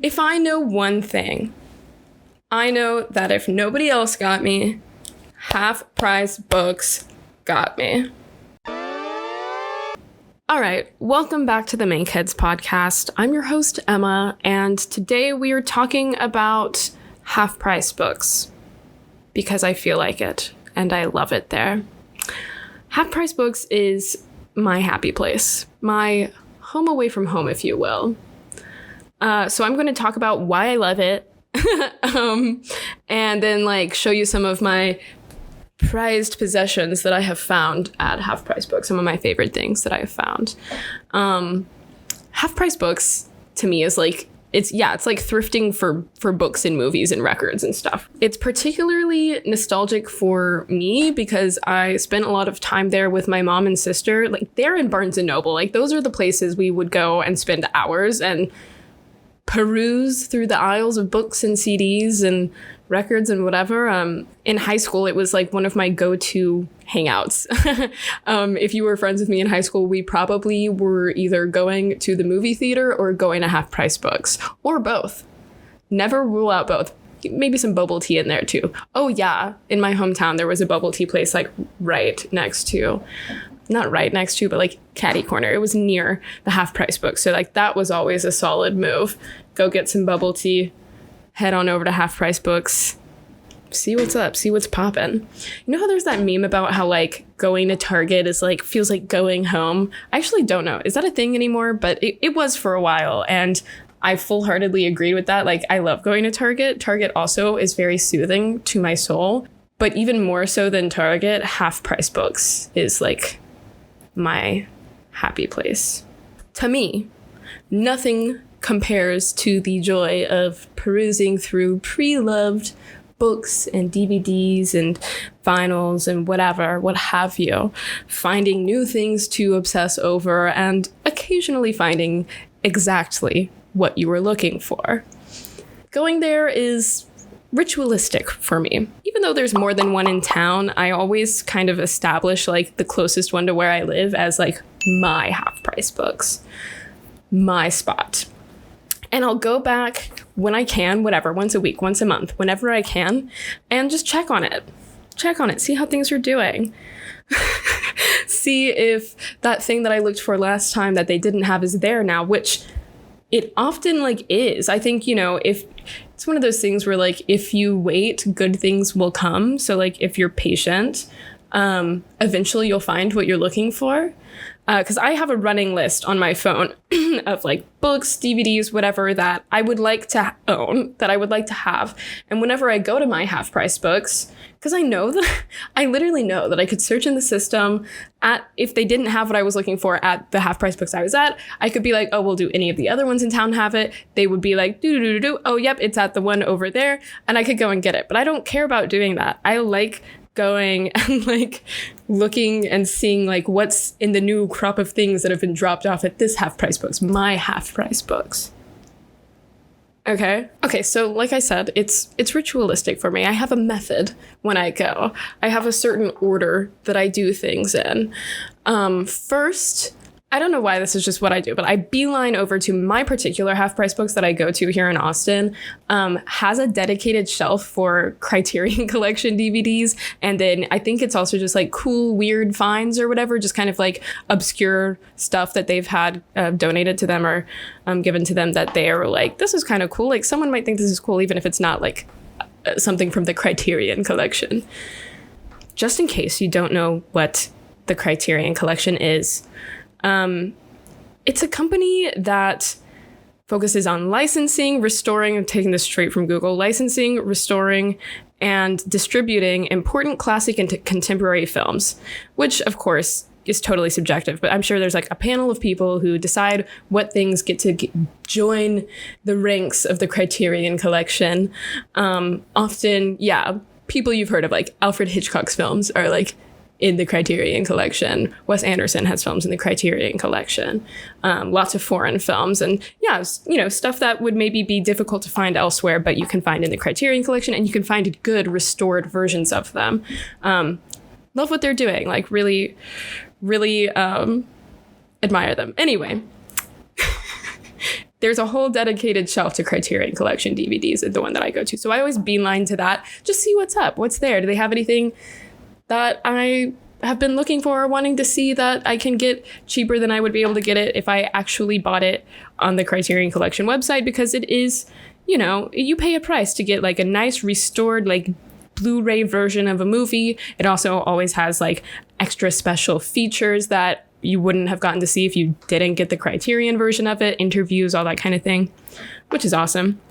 If I know one thing, I know that if nobody else got me, half-price books got me. All right, welcome back to the Mankheads Podcast. I'm your host, Emma, and today we are talking about half-price books because I feel like it, and I love it there. Half-price books is my happy place, my home away from home, if you will. So I'm going to talk about why I love it, and then show you some of my prized possessions that I have found at half-price books, some of my favorite things that I have found. Half-price books to me is it's like thrifting for books and movies and records and stuff. It's particularly nostalgic for me because I spent a lot of time there with my mom and sister. They're in Barnes and Noble. Those are the places we would go and spend hours and peruse through the aisles of books and CDs and records and whatever. In high school, it was one of my go-to hangouts. If you were friends with me in high school, we probably were either going to the movie theater or going to half-price books, or both. Never rule out both. Maybe some bubble tea in there too. Oh yeah, in my hometown, there was a bubble tea place right next to, not right next to, but catty corner. It was near the half-price book. So that was always a solid move. Go get some bubble tea, head on over to half-price books, see what's up, see what's poppin'. You know how there's that meme about how going to Target is feels like going home? I actually don't know. Is that a thing anymore? But it was for a while, and I full-heartedly agreed with that. I love going to Target. Target also is very soothing to my soul. But even more so than Target, half-price books is my happy place. To me, nothing compares to the joy of perusing through pre-loved books and DVDs and vinyls and whatever, what have you, finding new things to obsess over and occasionally finding exactly what you were looking for. Going there is ritualistic for me. Even though there's more than one in town, I always kind of establish the closest one to where I live as my half-price books, my spot. And I'll go back when I can, whatever, once a week, once a month, whenever I can, and just check on it, see how things are doing. See if that thing that I looked for last time that they didn't have is there now, which it often is. I think, if it's one of those things where if you wait, good things will come. So if you're patient, eventually you'll find what you're looking for. Because I have a running list on my phone of books, DVDs, whatever that I would like to own, that I would like to have. And whenever I go to my half-price books, because I literally know that I could search in the system if they didn't have what I was looking for at the half-price books I was at, I could be oh, well, do any of the other ones in town have it? They would be do. Oh, yep, it's at the one over there. And I could go and get it. But I don't care about doing that. I like going and looking and seeing what's in the new crop of things that have been dropped off at this half-price books, my half-price books. Okay, so like I said, it's ritualistic for me. I have a method when I go. I have a certain order that I do things in. First, I don't know why this is just what I do, but I beeline over to my particular half-price books that I go to here in Austin, has a dedicated shelf for Criterion Collection DVDs. And then I think it's also just cool, weird finds or whatever, just kind of obscure stuff that they've had donated to them or given to them that they are this is kind of cool. Someone might think this is cool, even if it's not something from the Criterion Collection. Just in case you don't know what the Criterion Collection is, it's a company that focuses on licensing, restoring, I'm taking this straight from Google, licensing, restoring, and distributing important classic and contemporary films, which of course is totally subjective, but I'm sure there's a panel of people who decide what things get to join the ranks of the Criterion Collection. Often, people you've heard of, Alfred Hitchcock's films are in the Criterion Collection. Wes Anderson has films in the Criterion Collection. Lots of foreign films and stuff that would maybe be difficult to find elsewhere, but you can find in the Criterion Collection, and you can find good restored versions of them. Love what they're doing. Really admire them. Anyway, there's a whole dedicated shelf to Criterion Collection DVDs, the one that I go to. So I always beeline to that, just see what's up, what's there. Do they have anything that I have been looking for or wanting to see that I can get cheaper than I would be able to get it if I actually bought it on the Criterion Collection website? Because it is, you know, you pay a price to get like a nice restored like Blu-ray version of a movie. It also always has like extra special features that you wouldn't have gotten to see if you didn't get the Criterion version of it, interviews, all that kind of thing, which is awesome.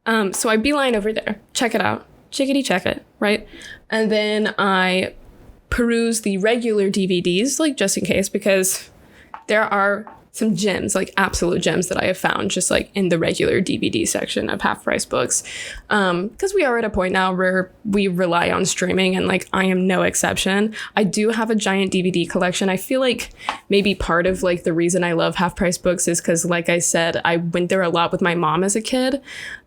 So I beeline over there, check it out, chickadee check it, right? And then I peruse the regular DVDs, like just in case, because there are some gems, like absolute gems that I have found just like in the regular DVD section of Half Price Books. Because we are at a point now where we rely on streaming, and like I am no exception. I do have a giant DVD collection. I feel like maybe part of like the reason I love Half Price Books is because, like I said, I went there a lot with my mom as a kid.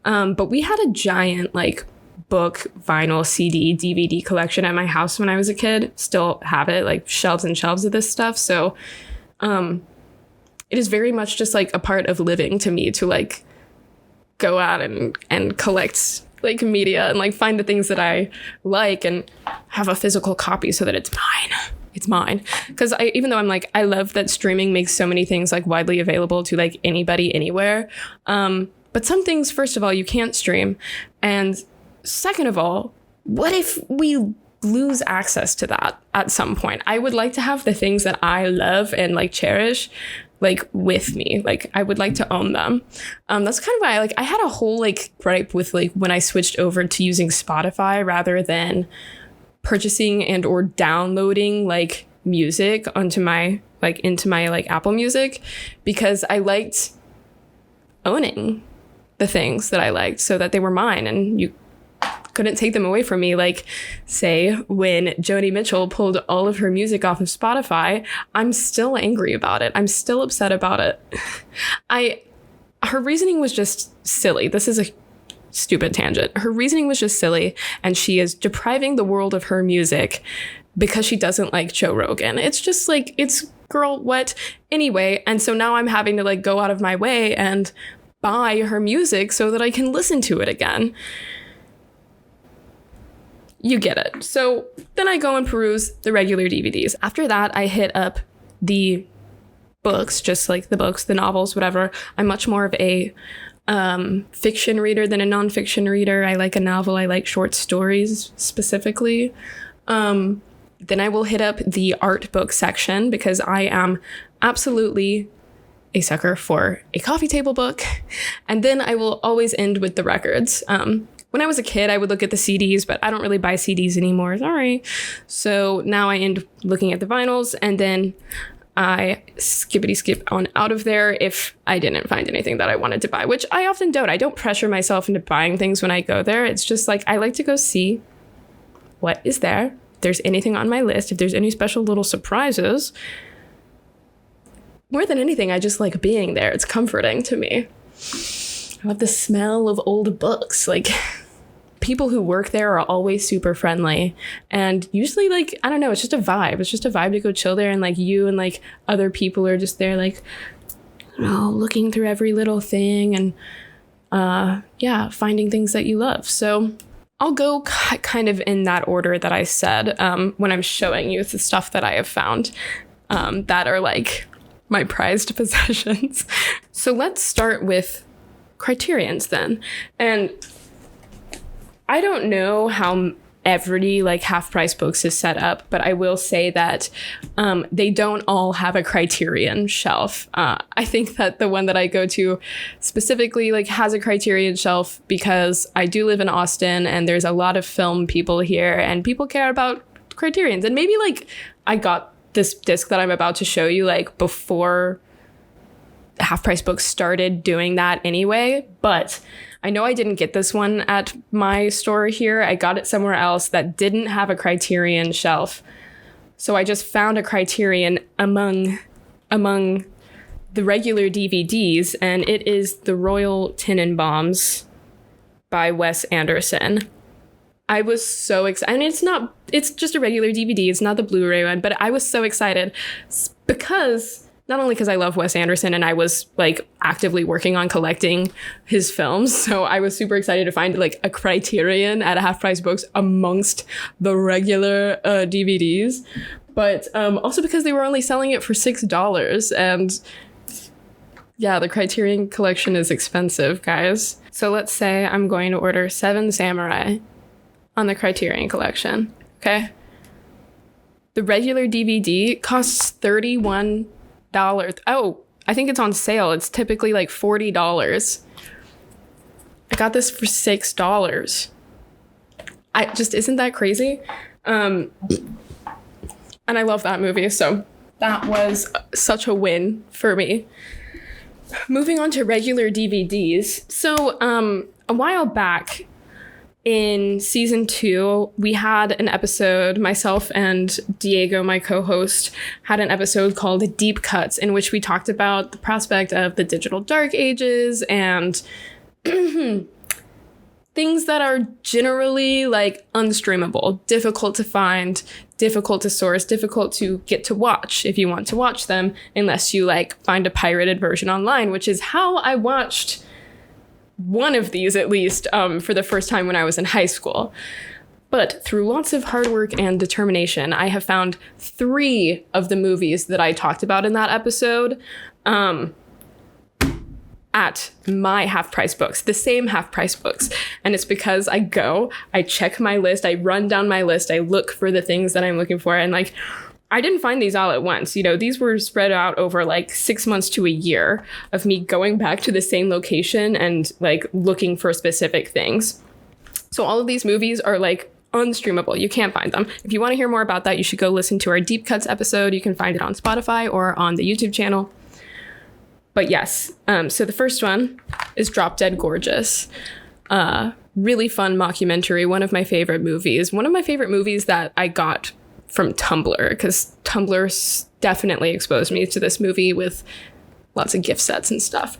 But we had a giant like book, vinyl, CD, DVD collection at my house when I was a kid. Still have it, like shelves and shelves of this stuff. So it is very much just like a part of living to me to like go out and collect like media and like find the things that I like and have a physical copy so that it's mine. It's mine. Because even though I'm like, I love that streaming makes so many things like widely available to like anybody anywhere. But some things, first of all, you can't stream. And second of all, what if we lose access to that at some point? I would like to have the things that I love and like cherish like with me. Like I would like to own them. That's kind of why I had a whole like gripe with like when I switched over to using Spotify rather than purchasing and or downloading like music into my like Apple Music, because I liked owning the things that I liked so that they were mine and you couldn't take them away from me. Like, say, when Joni Mitchell pulled all of her music off of Spotify, I'm still angry about it. I'm still upset about it. Her reasoning was just silly. This is a stupid tangent. Her reasoning was just silly, and she is depriving the world of her music because she doesn't like Joe Rogan. It's just like, it's girl, what? Anyway, and so now I'm having to like go out of my way and buy her music so that I can listen to it again. You get it. So then I go and peruse the regular DVDs. After that, I hit up the books, just like the books, the novels, whatever. I'm much more of a fiction reader than a nonfiction reader. I like a novel. I like short stories specifically. Then I will hit up the art book section because I am absolutely a sucker for a coffee table book. And then I will always end with the records. When I was a kid, I would look at the CDs, but I don't really buy CDs anymore. Sorry. So now I end looking at the vinyls, and then I skippity skip on out of there if I didn't find anything that I wanted to buy, which I often don't. I don't pressure myself into buying things when I go there. It's just like I like to go see what is there. If there's anything on my list, if there's any special little surprises. More than anything, I just like being there. It's comforting to me. I love the smell of old books. Like, people who work there are always super friendly, and usually like, I don't know, it's just a vibe. It's just a vibe to go chill there, and like you and like other people are just there like, you know, looking through every little thing and finding things that you love. So I'll go kind of in that order that I said when I'm showing you the stuff that I have found that are like my prized possessions. So let's start with Criterions then. And I don't know how every like Half Price Books is set up, but I will say that they don't all have a Criterion shelf. I think that the one that I go to specifically like has a Criterion shelf because I do live in Austin and there's a lot of film people here and people care about Criterions. And maybe like I got this disc that I'm about to show you like before Half Price Books started doing that anyway, but I know I didn't get this one at my store here. I got it somewhere else that didn't have a Criterion shelf. So I just found a Criterion among the regular DVDs, and it is The Royal Tenenbaums by Wes Anderson. I was so excited. And it's just a regular DVD. It's not the Blu-ray one, but I was so excited because not only because I love Wes Anderson and I was like actively working on collecting his films. So I was super excited to find like a Criterion at a Half Price Books amongst the regular DVDs. But also because they were only selling it for $6. And yeah, the Criterion Collection is expensive, guys. So let's say I'm going to order 7 Samurai on the Criterion Collection, okay? The regular DVD costs $31. Oh, I think it's on sale. It's typically like $40. I got this for $6. Isn't that crazy? And I love that movie, so that was such a win for me. Moving on to regular DVDs. So a while back in season 2, we had an episode, myself and Diego, my co-host, had an episode called Deep Cuts, in which we talked about the prospect of the digital dark ages and things that are generally like unstreamable, difficult to find, difficult to source, difficult to get to watch if you want to watch them, unless you like find a pirated version online, which is how I watched one of these, at least, for the first time when I was in high school. But through lots of hard work and determination, I have found 3 of the movies that I talked about in that episode at my Half Price Books, the same Half Price Books. And it's because I check my list, I run down my list, I look for the things that I'm looking for. And like, I didn't find these all at once. You know, these were spread out over like 6 months to a year of me going back to the same location and like looking for specific things. So all of these movies are like unstreamable. You can't find them. If you want to hear more about that, you should go listen to our Deep Cuts episode. You can find it on Spotify or on the YouTube channel. But yes, so the first one is Drop Dead Gorgeous. Really fun mockumentary. One of my favorite movies. One of my favorite movies that I got from Tumblr, because Tumblr definitely exposed me to this movie with lots of gift sets and stuff.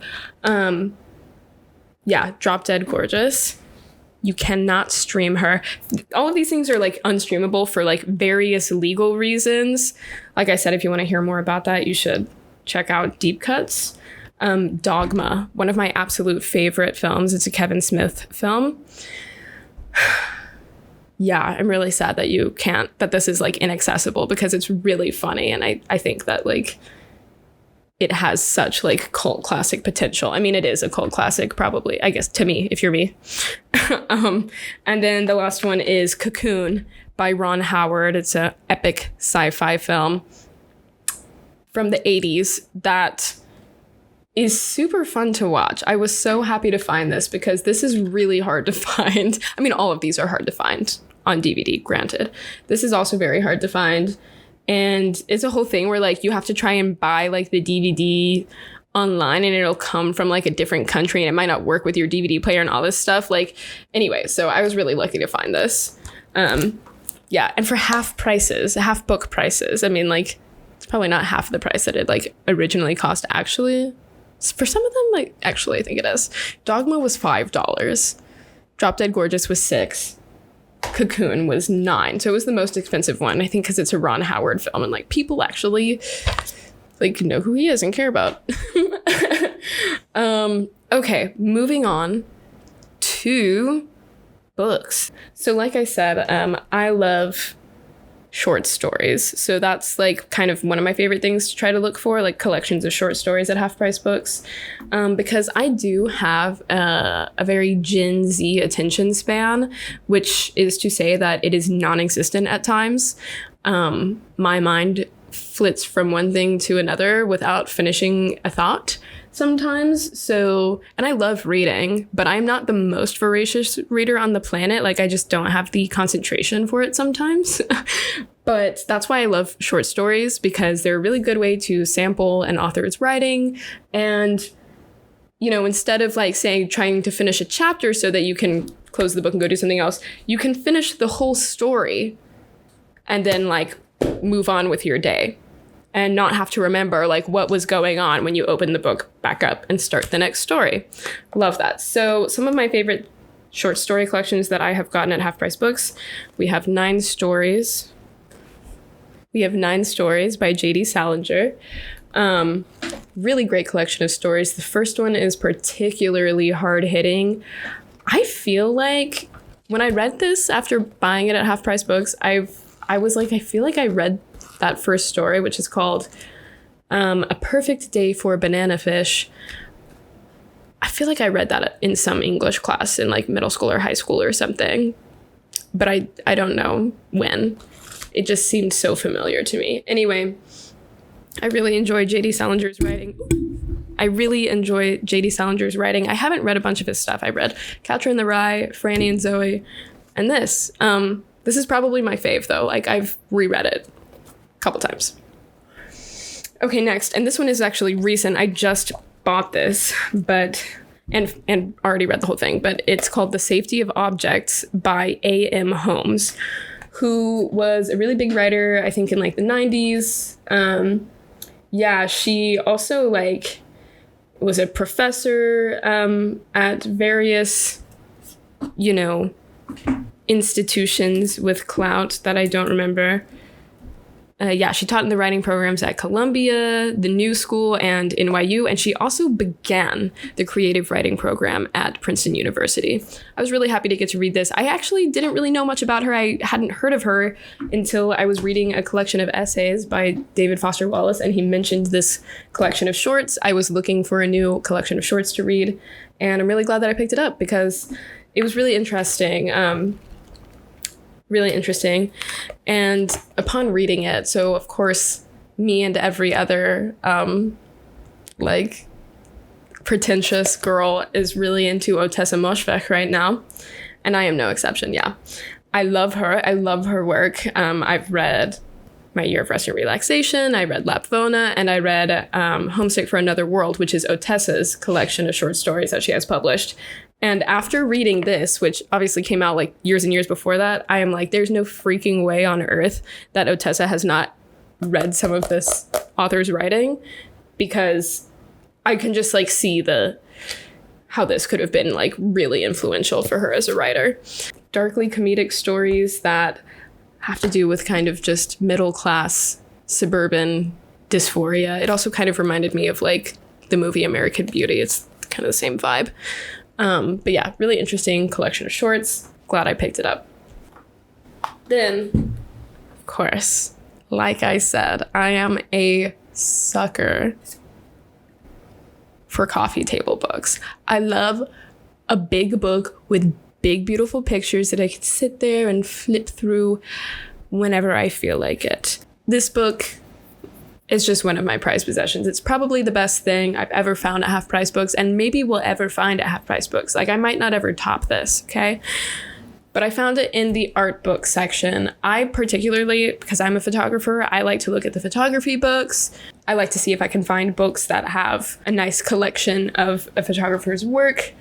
Yeah, Drop Dead Gorgeous. You cannot stream her. All of these things are like unstreamable for like various legal reasons. Like I said, if you want to hear more about that, you should check out Deep Cuts. Dogma, one of my absolute favorite films. It's a Kevin Smith film. Yeah, I'm really sad that this is like inaccessible, because it's really funny. And I think that like it has such like cult classic potential. I mean, it is a cult classic, probably, I guess, to me, if you're me. And then the last one is Cocoon by Ron Howard. It's an epic sci-fi film from the 80s that is super fun to watch. I was so happy to find this, because this is really hard to find. I mean, all of these are hard to find on DVD, granted. This is also very hard to find. And it's a whole thing where like you have to try and buy like the DVD online, and it'll come from like a different country, and it might not work with your DVD player and all this stuff. Like, anyway, so I was really lucky to find this. Yeah, and for half book prices, I mean, like, it's probably not half the price that it like originally cost, actually. For some of them, like, actually, I think it is. Dogma was $5. Drop Dead Gorgeous was $6. Cocoon was $9. So it was the most expensive one, I think, because it's a Ron Howard film, and like people actually like know who he is and care about. Okay, moving on to books. So like I said, I love short stories. So that's like kind of one of my favorite things to try to look for, like collections of short stories at Half Price Books, because I do have a very Gen Z attention span, which is to say that it is non-existent at times. My mind flits from one thing to another without finishing a thought sometimes. So, and I love reading, but I'm not the most voracious reader on the planet. Like, I just don't have the concentration for it sometimes. But that's why I love short stories, because they're a really good way to sample an author's writing. And, you know, instead of like saying, trying to finish a chapter so that you can close the book and go do something else, you can finish the whole story and then like move on with your day, and not have to remember like what was going on when you open the book back up and start the next story. Love that. So some of my favorite short story collections that I have gotten at Half Price Books, we have 9 stories. We have 9 stories by J.D. Salinger. Really great collection of stories. The first one is particularly hard-hitting. I feel like when I read this after buying it at Half Price Books, I was like, I feel like I read that first story, which is called A Perfect Day for Banana Fish. I feel like I read that in some English class in like middle school or high school or something, but I don't know when. It just seemed so familiar to me. Anyway, I really enjoy J.D. Salinger's writing. I haven't read a bunch of his stuff. I read Catcher in the Rye, Franny and Zoe, and this. This is probably my fave, though. Like, I've reread it a couple times. Okay, next. And this one is actually recent. I just bought this, and already read the whole thing, but it's called The Safety of Objects by A.M. Holmes, who was a really big writer, I think, in, like, the 90s. Yeah, she also, like, was a professor at various, institutions with clout that I don't remember. She taught in the writing programs at Columbia, the New School, and NYU, and she also began the creative writing program at Princeton University. I was really happy to get to read this. I actually didn't really know much about her. I hadn't heard of her until I was reading a collection of essays by David Foster Wallace, and he mentioned this collection of shorts. I was looking for a new collection of shorts to read, and I'm really glad that I picked it up because it was really interesting. And upon reading it, so of course me and every other pretentious girl is really into Otessa Moshfegh right now, and I am no exception. Yeah, I love her work. I've read My Year of Rest and Relaxation, I read Lapvona, and I read Homesick for Another World, which is Otessa's collection of short stories that she has published. And after reading this, which obviously came out like years and years before that, I am like, there's no freaking way on earth that Otessa has not read some of this author's writing, because I can just like see how this could have been like really influential for her as a writer. Darkly comedic stories that have to do with kind of just middle class suburban dysphoria. It also kind of reminded me of like the movie American Beauty. It's kind of the same vibe. But yeah, really interesting collection of shorts. Glad I picked it up. Then, of course, like I said, I am a sucker for coffee table books. I love a big book with big, beautiful pictures that I could sit there and flip through whenever I feel like it. This book is just one of my prized possessions. It's probably the best thing I've ever found at Half Price Books, and maybe will ever find at Half Price Books. Like, I might not ever top this, okay? But I found it in the art book section. I particularly, because I'm a photographer, I like to look at the photography books. I like to see if I can find books that have a nice collection of a photographer's work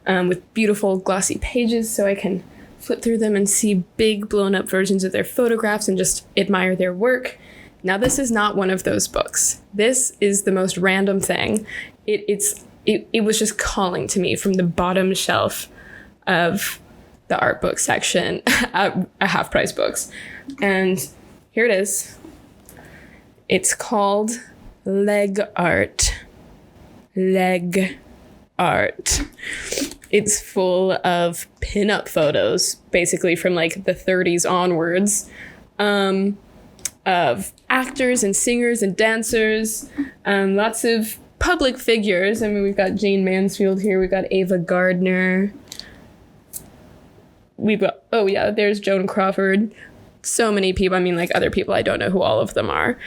with beautiful glossy pages, so I can flip through them and see big blown up versions of their photographs and just admire their work. Now, this is not one of those books. This is the most random thing. It was just calling to me from the bottom shelf of the art book section at Half Price Books. And here it is. It's called Leg Art. Leg Art. It's full of pinup photos, basically from like the 30s onwards. Of actors and singers and dancers, lots of public figures. I mean, we've got Jane Mansfield here, we've got Ava Gardner, we've got, oh yeah, there's Joan Crawford. So many people. I mean, like, other people, I don't know who all of them are.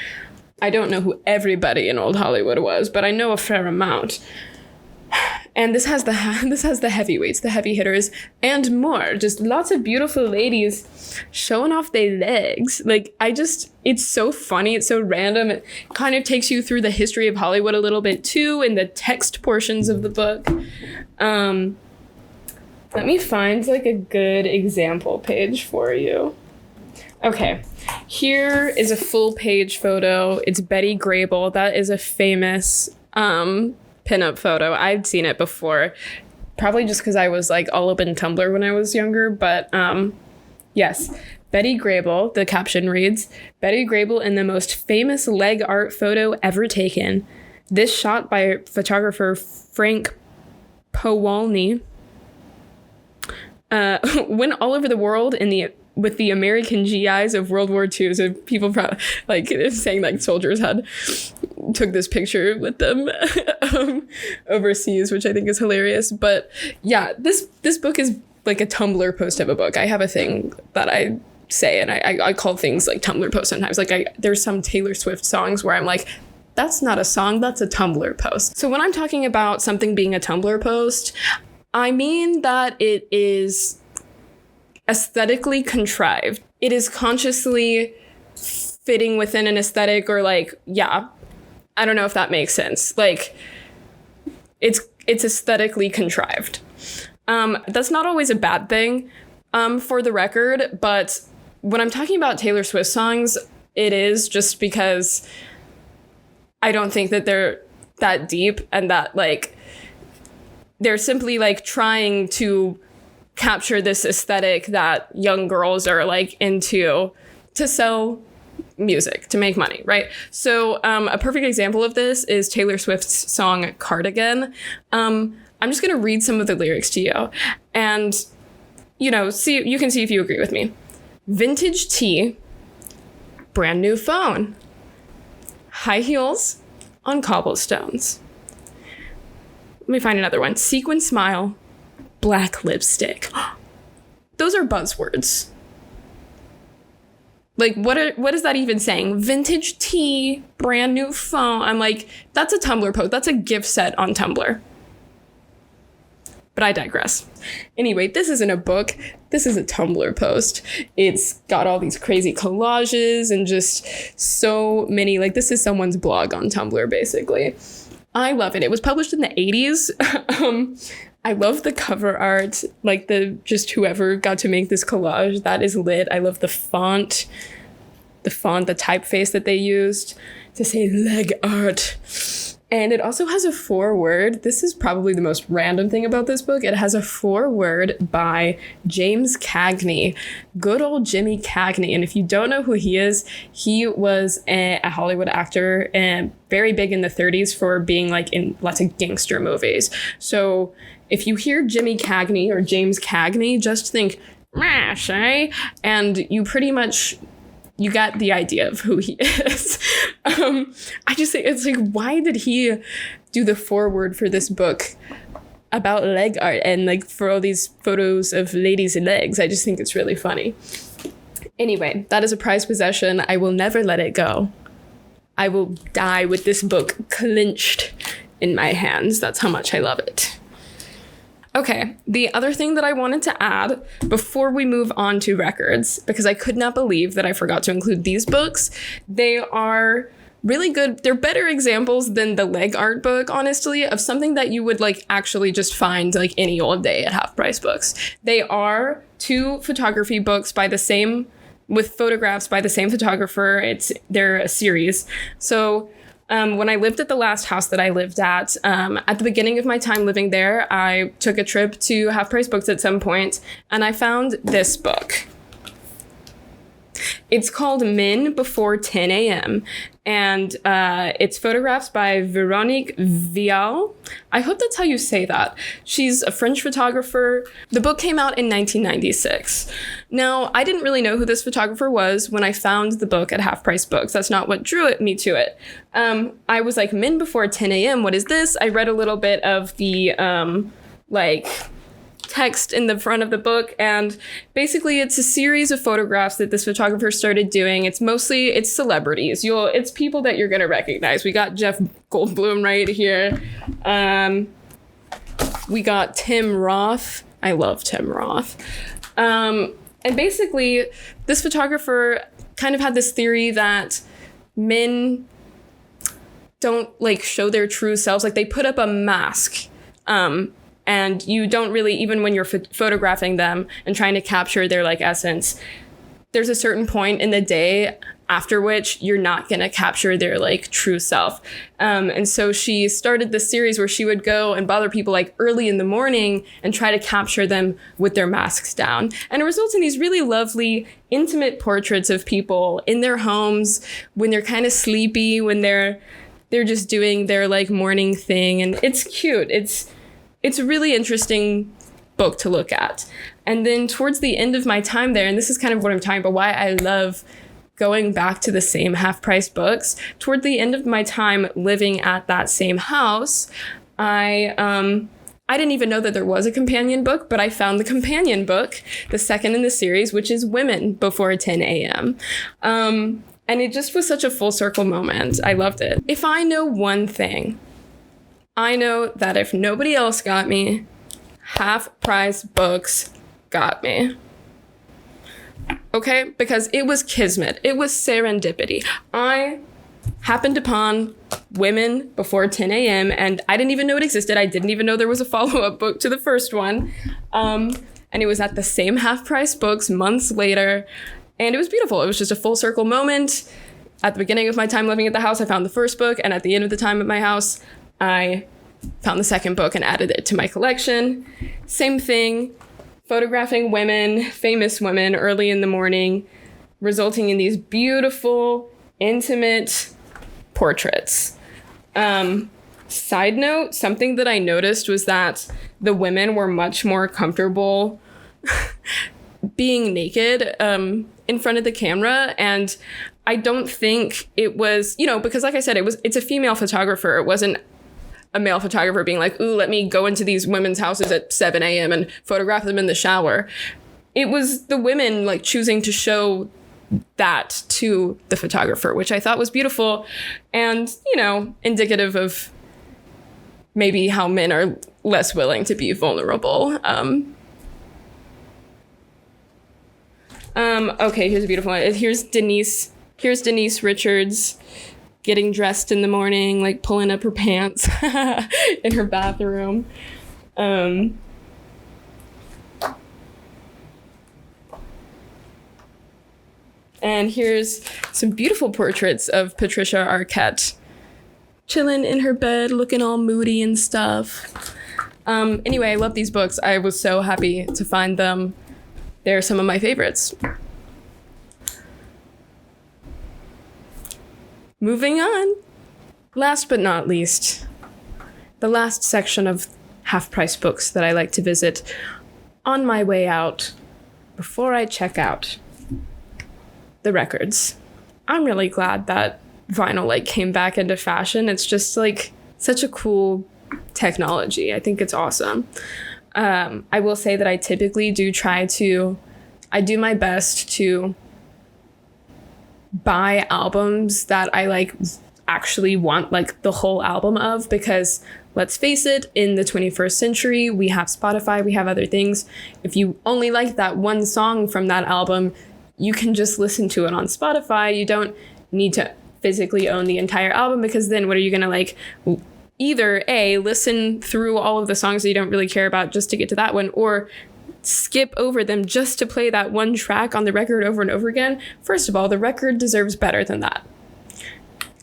I don't know who everybody in old Hollywood was, but I know a fair amount. And this has the heavyweights, the heavy hitters, and more. Just lots of beautiful ladies showing off their legs. Like, it's so funny. It's so random. It kind of takes you through the history of Hollywood a little bit too, in the text portions of the book. Let me find like a good example page for you. Okay, here is a full page photo. It's Betty Grable. That is a famous pinup photo. I'd seen it before, probably just because I was like all up in Tumblr when I was younger, but yes, Betty Grable, the caption reads, Betty Grable in the most famous leg art photo ever taken. This shot by photographer Frank Powalny went all over the world with the American GIs of World War II. So people probably like saying like soldiers took this picture with them overseas, which I think is hilarious. But yeah, this book is like a Tumblr post of a book. I have a thing that I say, and I call things like Tumblr posts sometimes. Like there's some Taylor Swift songs where I'm like, that's not a song, that's a Tumblr post. So when I'm talking about something being a Tumblr post, I mean that it is aesthetically contrived. It is consciously fitting within an aesthetic, or like, yeah, I don't know if that makes sense. Like it's aesthetically contrived. That's not always a bad thing, for the record, but when I'm talking about Taylor Swift songs, it is just because I don't think that they're that deep, and that like they're simply like trying to capture this aesthetic that young girls are like into to sell music, to make money, right? So a perfect example of this is Taylor Swift's song Cardigan. I'm just going to read some of the lyrics to you, and you can see if you agree with me. Vintage tee, brand new phone, high heels on cobblestones. Let me find another one. Sequin smile, black lipstick. Those are buzzwords. Like, what is that even saying? Vintage tee, brand new phone. I'm like, that's a Tumblr post. That's a gift set on Tumblr. But I digress. Anyway, this isn't a book. This is a Tumblr post. It's got all these crazy collages and just so many, like, this is someone's blog on Tumblr, basically. I love it. It was published in the 80s. I love the cover art, like just whoever got to make this collage, that is lit. I love the font, the typeface that they used to say leg art. And it also has a foreword. This is probably the most random thing about this book. It has a foreword by James Cagney, good old Jimmy Cagney. And if you don't know who he is, he was a Hollywood actor and very big in the 30s for being like in lots of gangster movies. So if you hear Jimmy Cagney or James Cagney, just think, mash, eh? And you pretty much, you got the idea of who he is. I just think it's like, why did he do the foreword for this book about leg art and like for all these photos of ladies' legs? I just think it's really funny. Anyway, that is a prized possession. I will never let it go. I will die with this book clenched in my hands. That's how much I love it. Okay, the other thing that I wanted to add before we move on to records, because I could not believe that I forgot to include these books. They are really good. They're better examples than the leg art book, honestly, of something that you would like actually just find like any old day at half price books. They are two photography books with photographs by the same photographer. They're a series. So when I lived at the last house that I lived at the beginning of my time living there, I took a trip to Half Price Books at some point, and I found this book. It's called Men Before 10 a.m., and it's photographs by Vèronique Vial. I hope that's how you say that. She's a French photographer. The book came out in 1996. Now, I didn't really know who this photographer was when I found the book at Half Price Books. That's not what drew me to it. I was like, Men Before 10 a.m., what is this? I read a little bit of the, text in the front of the book, and basically it's a series of photographs that this photographer started doing. It's celebrities. It's people that you're gonna recognize. We got Jeff Goldblum right here. We got Tim Roth. I love Tim Roth. And basically this photographer kind of had this theory that men don't like show their true selves. Like they put up a mask. And you don't really, even when you're photographing them and trying to capture their like essence, there's a certain point in the day after which you're not going to capture their like true self. And so she started this series where she would go and bother people like early in the morning and try to capture them with their masks down. And it results in these really lovely, intimate portraits of people in their homes when they're kind of sleepy, when they're just doing their like morning thing. And it's cute. It's a really interesting book to look at. And then towards the end of my time there, and this is kind of what I'm talking about, why I love going back to the same half-price books. Toward the end of my time living at that same house, I didn't even know that there was a companion book, but I found the companion book, the second in the series, which is Women Before 10 a.m. And it just was such a full circle moment. I loved it. If I know one thing, I know that if nobody else got me, half-price books got me. Okay, because it was kismet. It was serendipity. I happened upon Women Before 10 a.m. and I didn't even know it existed. I didn't even know there was a follow-up book to the first one. And it was at the same half-price books months later. And it was beautiful. It was just a full circle moment. At the beginning of my time living at the house, I found the first book. And at the end of the time at my house, I found the second book and added it to my collection. Same thing. Photographing women, famous women, early in the morning, resulting in these beautiful, intimate portraits. Side note, something that I noticed was that the women were much more comfortable being naked in front of the camera. And I don't think it was, because like I said, it's a female photographer. It wasn't a male photographer being like, ooh, let me go into these women's houses at 7 a.m. and photograph them in the shower. It was the women like choosing to show that to the photographer, which I thought was beautiful and, indicative of maybe how men are less willing to be vulnerable. Okay, here's a beautiful one. Here's Denise Richards getting dressed in the morning, like pulling up her pants in her bathroom. And here's some beautiful portraits of Patricia Arquette chilling in her bed, looking all moody and stuff. Anyway, I love these books. I was so happy to find them. They're some of my favorites. Moving on. Last but not least, the last section of half-price books that I like to visit on my way out before I check out. The records. I'm really glad that vinyl came back into fashion. It's just such a cool technology. I think it's awesome. I will say that I typically do my best to buy albums that I actually want the whole album of, because let's face it, in the 21st century, we have Spotify, we have other things. If you only like that one song from that album, you can just listen to it on Spotify. You don't need to physically own the entire album, because then what are you gonna either A, listen through all of the songs that you don't really care about just to get to that one, or skip over them just to play that one track on the record over and over again. First of all, the record deserves better than that.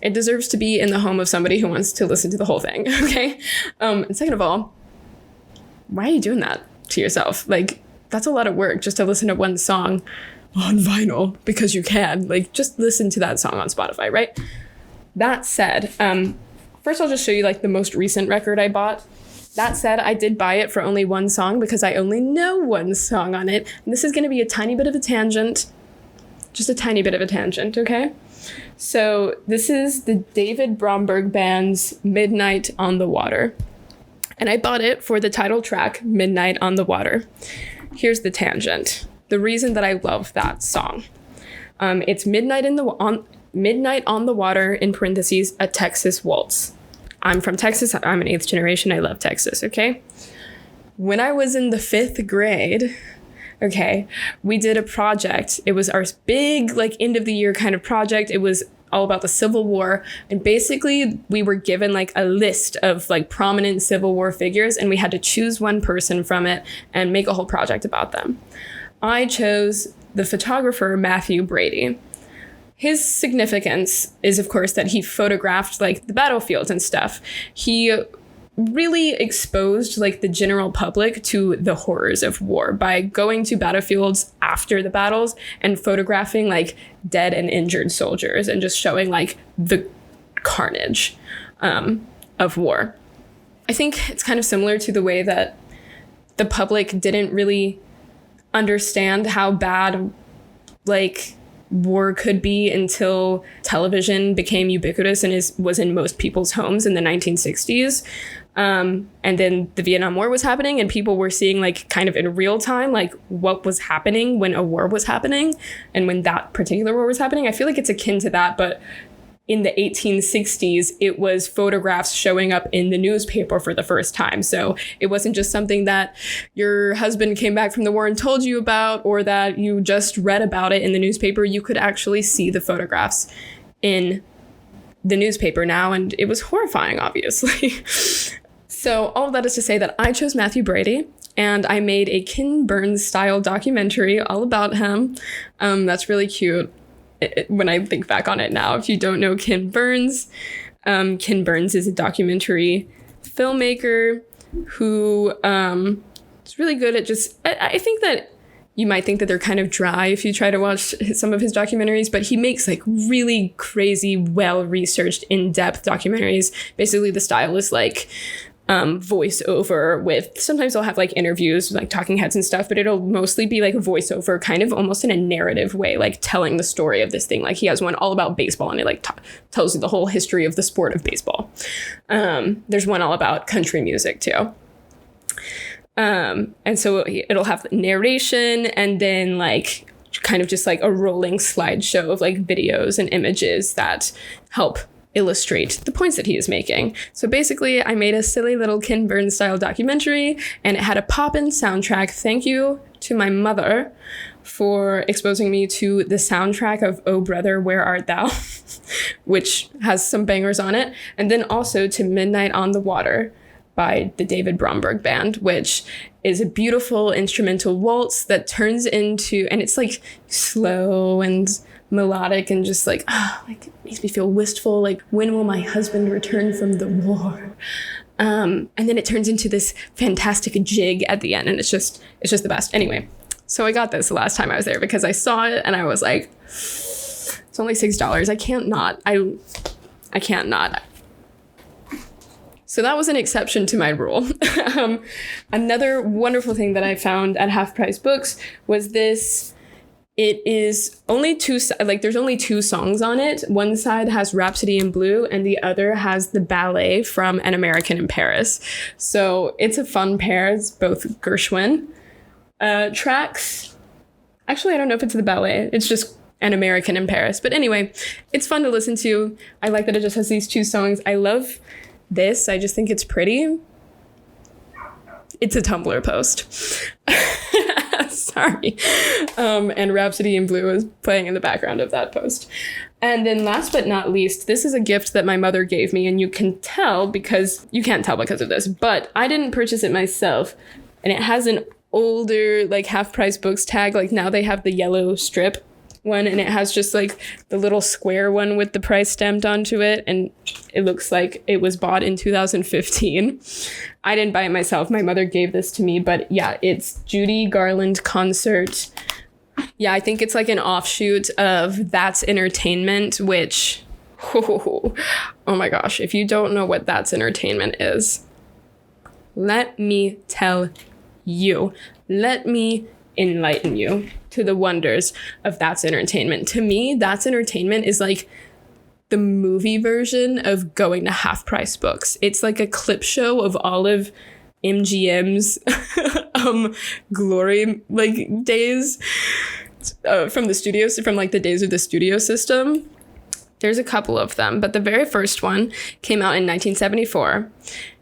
It deserves to be in the home of somebody who wants to listen to the whole thing, okay? And second of all, why are you doing that to yourself? That's a lot of work just to listen to one song on vinyl because you can. Just listen to that song on Spotify, right? That said, first I'll just show you the most recent record I bought. That said, I did buy it for only one song because I only know one song on it. And this is going to be a tiny bit of a tangent. Just a tiny bit of a tangent, okay? So this is the David Bromberg Band's Midnight on the Water. And I bought it for the title track, Midnight on the Water. Here's the tangent. The reason that I love that song. It's Midnight on the Water, in parentheses, a Texas waltz. I'm from Texas. I'm an 8th generation. I love Texas, okay? When I was in the 5th grade, okay, we did a project. It was our big, end of the year kind of project. It was all about the Civil War. And basically, we were given, a list of, prominent Civil War figures, and we had to choose one person from it and make a whole project about them. I chose the photographer Matthew Brady. his significance is, of course, that he photographed like the battlefields and stuff. He really exposed like the general public to the horrors of war by going to battlefields after the battles and photographing like dead and injured soldiers and just showing like the carnage of war. I think it's kind of similar to the way that the public didn't really understand how bad like war could be until television became ubiquitous and was in most people's homes in the 1960s. And then the Vietnam War was happening and people were seeing like kind of in real time, like what was happening when a war was happening and when that particular war was happening. I feel like it's akin to that, but in the 1860s, it was photographs showing up in the newspaper for the first time. So it wasn't just something that your husband came back from the war and told you about, or that you just read about it in the newspaper. You could actually see the photographs in the newspaper now, and it was horrifying, obviously. So all of that is to say that I chose Matthew Brady, and I made a Ken Burns style documentary all about him. That's really cute. When I think back on it now, if you don't know Ken Burns is a documentary filmmaker who is really good at just, I think that you might think that they're kind of dry if you try to watch some of his documentaries, but he makes like really crazy, well-researched, in-depth documentaries. Basically, the style is like voiceover with, sometimes they'll have like interviews with like talking heads and stuff, but it'll mostly be like voiceover kind of almost in a narrative way, like telling the story of this thing. Like he has one all about baseball and it like tells you the whole history of the sport of baseball. There's one all about country music too. And so it'll have narration and then like kind of just like a rolling slideshow of like videos and images that help illustrate the points that he is making. So basically, I made a silly little Ken Burns style documentary, and it had a pop-in soundtrack. Thank you to my mother for exposing me to the soundtrack of Oh Brother, Where Art Thou? Which has some bangers on it. And then also to Midnight on the Water by the David Bromberg Band, which is a beautiful instrumental waltz that turns into, and it's like slow and melodic and just like, like it makes me feel wistful. Like, when will my husband return from the war? And then it turns into this fantastic jig at the end, and it's just the best. Anyway, so I got this the last time I was there because I saw it and I was like, it's only $6. I can't not. I can't not. So that was an exception to my rule. Another wonderful thing that I found at Half Price Books was this. It is only there's only two songs on it. One side has Rhapsody in Blue and the other has the ballet from An American in Paris. So it's a fun pair. It's both Gershwin tracks. Actually, I don't know if it's the ballet. It's just An American in Paris. But anyway, it's fun to listen to. I like that it just has these two songs. I love this. I just think it's pretty. It's a Tumblr post. Sorry. And Rhapsody in Blue is playing in the background of that post. And then last but not least, this is a gift that my mother gave me, and you can't tell because of this, but I didn't purchase it myself. And it has an older like Half Price Books tag. Like now they have the yellow strip one, and it has just like the little square one with the price stamped onto it, and it looks like it was bought in 2015. I didn't buy it myself. My mother gave this to me, but yeah, it's Judy Garland Concert. Yeah, I think it's like an offshoot of That's Entertainment, which, oh my gosh, if you don't know what That's Entertainment is, let me tell you. Let me enlighten you to the wonders of That's Entertainment. To me, That's Entertainment is like the movie version of going to Half Price Books. It's like a clip show of all of MGM's glory like days from the studios, from like the days of the studio system. There's a couple of them, but the very first one came out in 1974.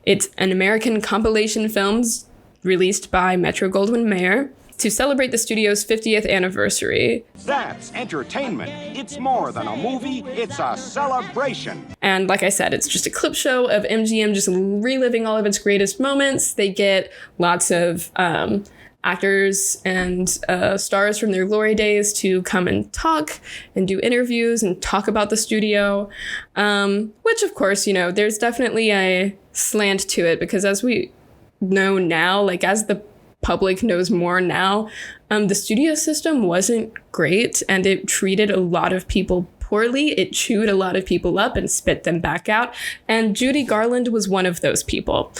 It's an American compilation films released by Metro-Goldwyn-Mayer to celebrate the studio's 50th anniversary. That's entertainment. It's more than a movie, it's a celebration. And like I said, it's just a clip show of MGM just reliving all of its greatest moments. They get lots of actors and stars from their glory days to come and talk and do interviews and talk about the studio, which of course, you know, there's definitely a slant to it because as we know now, like as the public knows more now, the studio system wasn't great and it treated a lot of people poorly. It chewed a lot of people up and spit them back out. And Judy Garland was one of those people.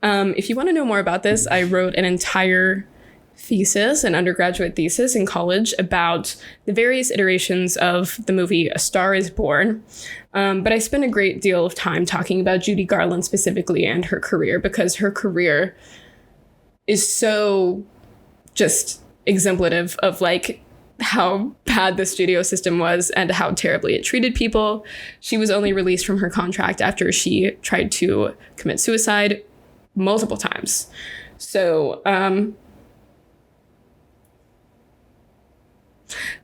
If you want to know more about this, I wrote an entire thesis, an undergraduate thesis in college about the various iterations of the movie A Star is Born. But I spent a great deal of time talking about Judy Garland specifically and her career because her career is so just exemplative of like how bad the studio system was and how terribly it treated people. She was only released from her contract after she tried to commit suicide multiple times. So,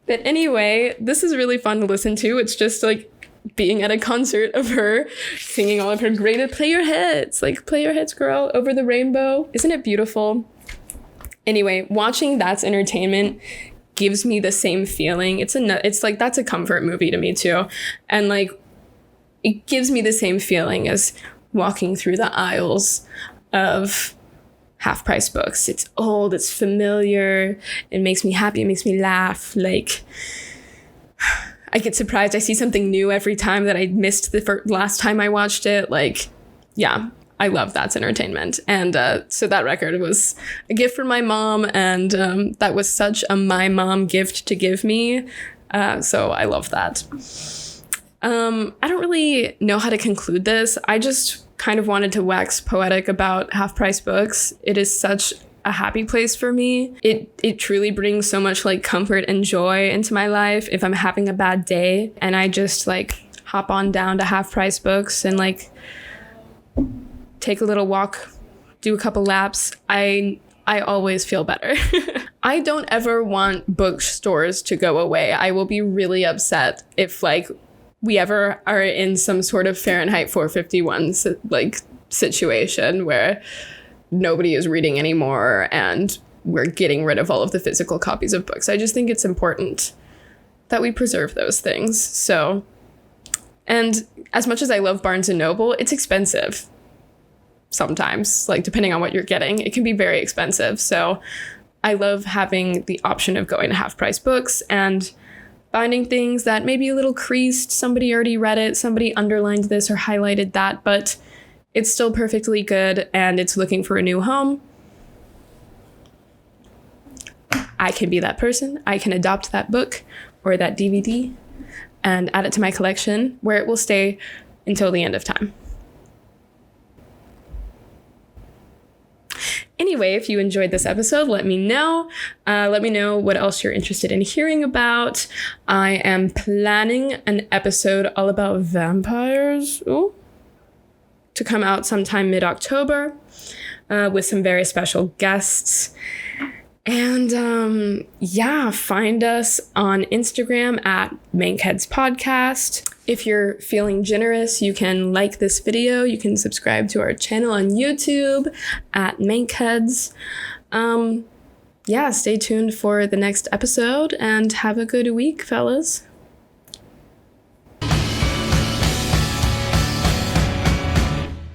but anyway, this is really fun to listen to. It's just like being at a concert of her singing all of her great Play Your Heads, like play your heads, girl, over the rainbow. Isn't it beautiful? Anyway, watching That's Entertainment gives me the same feeling. It's like that's a comfort movie to me too. And like it gives me the same feeling as walking through the aisles of Half Price books. It's old, it's familiar, it makes me happy, it makes me laugh. Like I get surprised. I see something new every time that I missed the last time I watched it. Like, yeah, I love That's Entertainment. And so that record was a gift from my mom. And that was such a my mom gift to give me. So I love that. I don't really know how to conclude this. I just kind of wanted to wax poetic about Half Price books. It is such a happy place for me. It truly brings so much like comfort and joy into my life if I'm having a bad day and I just like hop on down to Half Price books and like take a little walk, do a couple laps. I always feel better. I don't ever want bookstores to go away. I will be really upset if like we ever are in some sort of Fahrenheit 451 like situation where nobody is reading anymore and we're getting rid of all of the physical copies of books. I just think it's important that we preserve those things. So, and as much as I love Barnes & Noble, it's expensive sometimes, like depending on what you're getting, it can be very expensive. So I love having the option of going to Half Price books and finding things that may be a little creased. Somebody already read it, somebody underlined this or highlighted that, but it's still perfectly good and it's looking for a new home. I can be that person. I can adopt that book or that DVD and add it to my collection where it will stay until the end of time. Anyway, if you enjoyed this episode, let me know. Let me know what else you're interested in hearing about. I am planning an episode all about vampires to come out sometime mid-October with some very special guests. And yeah, find us on Instagram at Mankheads Podcast. If you're feeling generous, you can like this video. You can subscribe to our channel on YouTube at Mankheads. Yeah, stay tuned for the next episode and have a good week, fellas.